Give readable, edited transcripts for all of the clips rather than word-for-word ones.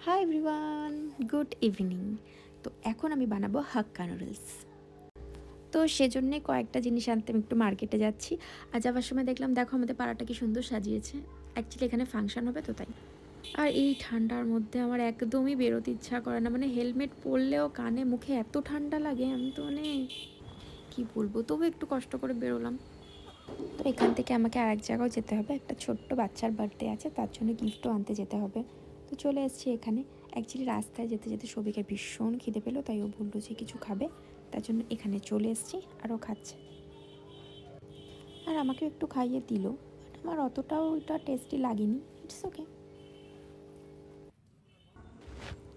Hi everyone, good evening. তো এখন আমি বানাবো হাক্কা নুডলস। তো সেজন্যে কয়েকটা জিনিস আনতে আমি একটু মার্কেটে যাচ্ছি। আর যাওয়ার সময় দেখলাম, দেখো আমাদের পাড়াটা কি সুন্দর সাজিয়েছে। অ্যাকচুয়ালি এখানে ফাংশন হবে তো তাই। আর এই ঠান্ডার মধ্যে আমার একদমই বেরোতে ইচ্ছা করে না, মানে হেলমেট পরলেও কানে মুখে এত ঠান্ডা লাগে, আমি তো মানে কী বলবো, তবু একটু কষ্ট করে বেরোলাম। তো এখান থেকে আমাকে আরেক জায়গাও যেতে হবে, একটা ছোট্ট বাচ্চার বার্থডে আছে, তার জন্য গিফটও আনতে যেতে হবে। তো চলে এসেছি এখানে। অ্যাকচুয়ালি রাস্তায় যেতে যেতে সবিকের ভীষণ খিদে পেলো, তাই ও বললো যে কিছু খাবে, তার জন্য এখানে চলে এসেছি। আর ও খাচ্ছে, আর আমাকেও একটু খাইয়ে দিল, বাট আমার অতটাও ওইটা টেস্টি লাগেনি। It's okay.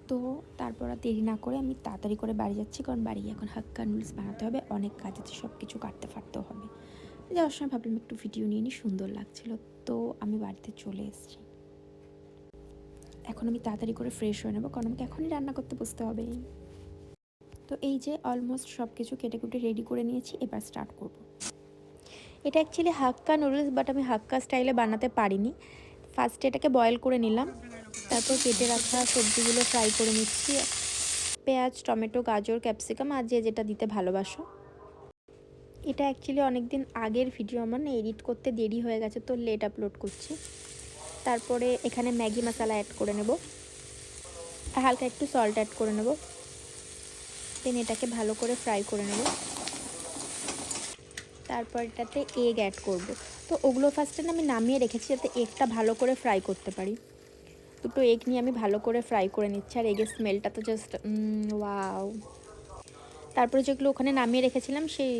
তো তারপর আর দেরি না করে আমি তাড়াতাড়ি করে বাড়ি যাচ্ছি, কারণ বাড়ি এখন হাক্কা নুডলস বানাতে হবে, অনেক কাজ আছে, সব কিছু কাটতে ফাটতেও হবে। যাওয়ার সময় ভাবলাম একটু ভিডিও নিয়ে নিই, সুন্দর লাগছিল, তো আমি বাড়িতে চলে এসেছি। এখন আমি তাড়াতাড়ি করে ফ্রেশ হয়ে নেবো, কারণ আমাকে এখনই রান্না করতে বসতে হবে। তো এই যে অলমোস্ট সব কিছু কেটে কুটে রেডি করে নিয়েছি, এবার স্টার্ট করব। এটা অ্যাকচুয়ালি হাক্কা নুডলস, বাট আমি হাক্কা স্টাইলে বানাতে পারিনি। ফার্স্টে এটাকে বয়েল করে নিলাম, তারপর কেটে রাখা সবজিগুলো ফ্রাই করে নিচ্ছি। পেঁয়াজ, টমেটো, গাজর, ক্যাপসিকাম, আর যে যেটা দিতে ভালোবাসো। এটা অ্যাকচুয়ালি অনেক দিন আগের ভিডিও, আমার না এডিট করতে দেরি হয়ে গেছে, তো লেট আপলোড করছি। তারপরে এখানে ম্যাগি মশলা অ্যাড করে নেব, আর হালকা একটু সল্ট অ্যাড করে নেব। দেন এটাকে ভালো করে ফ্রাই করে নেব। তারপর এটাতে এগ অ্যাড করব। তো ওগুলো ফার্স্টে না আমি নামিয়ে রেখেছি, যাতে এগটা ভালো করে ফ্রাই করতে পারি। দুটো এগ নিয়ে আমি ভালো করে ফ্রাই করে নিচ্ছি, আর এগের স্মেলটা তো জাস্ট ওয়াও। তারপরে যেগুলো ওখানে নামিয়ে রেখেছিলাম, সেই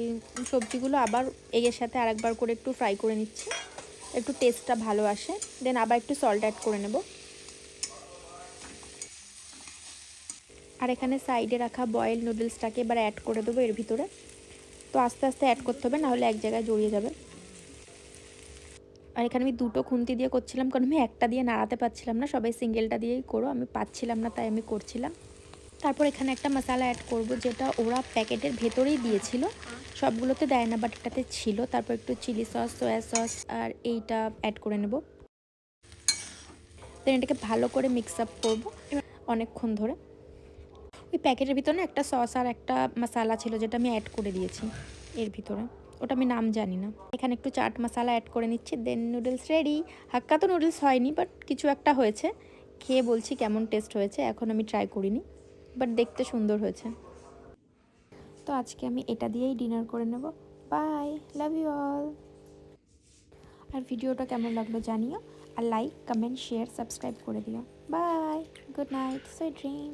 সবজিগুলো আবার এগের সাথে আরেকবার করে একটু ফ্রাই করে নিচ্ছি, একটু টেস্টটা ভালো আসে। দেন আবার একটু সল্ট অ্যাড করে নেব। আর এখানে সাইডে রাখা বয়েল নুডলসটাকে এবার অ্যাড করে দেবো এর ভিতরে। তো আস্তে আস্তে অ্যাড করতে হবে, নাহলে এক জায়গায় জড়িয়ে যাবে। আর এখানে আমি দুটো খুন্তি দিয়ে করছিলাম, কারণ আমি একটা দিয়ে নাড়াতে পারছিলাম না, সবাই সিঙ্গেলটা দিয়েই করো, আমি পাচ্ছিলাম না, তাই আমি করছিলাম। তারপর এখানে একটা মশলা অ্যাড করব, যেটা ওরা প্যাকেটের ভেতরেই দিয়েছিল, সবগুলোতে দেয় না, বাট এটাতে ছিল। তারপর একটু চিলি সস, সয়া সস, আর এইটা অ্যাড করে নেব। দেন এটাকে ভালো করে মিক্স আপ করবো অনেকক্ষণ ধরে। ওই প্যাকেটের ভিতরে একটা সস আর একটা মশলা ছিল, যেটা আমি অ্যাড করে দিয়েছি এর ভিতরে, ওটা আমি নাম জানি না। এখানে একটু চাট মশলা অ্যাড করে নিচ্ছি। দেন নুডলস রেডি। হাক্কা তো নুডলস হয়নি, বাট কিছু একটা হয়েছে। খেয়ে বলছি কেমন টেস্ট হয়েছে, এখন আমি ট্রাই করিনি, বাট দেখতে সুন্দর হয়েছে। তো আজকে আমি এটা দিয়েই ডিনার করে নেব। Bye, love you all. আর ভিডিওটা কেমন লাগলো জানিও, আর লাইক, কমেন্ট, শেয়ার, সাবস্ক্রাইব করে দিও। Bye, good night, sweet dream.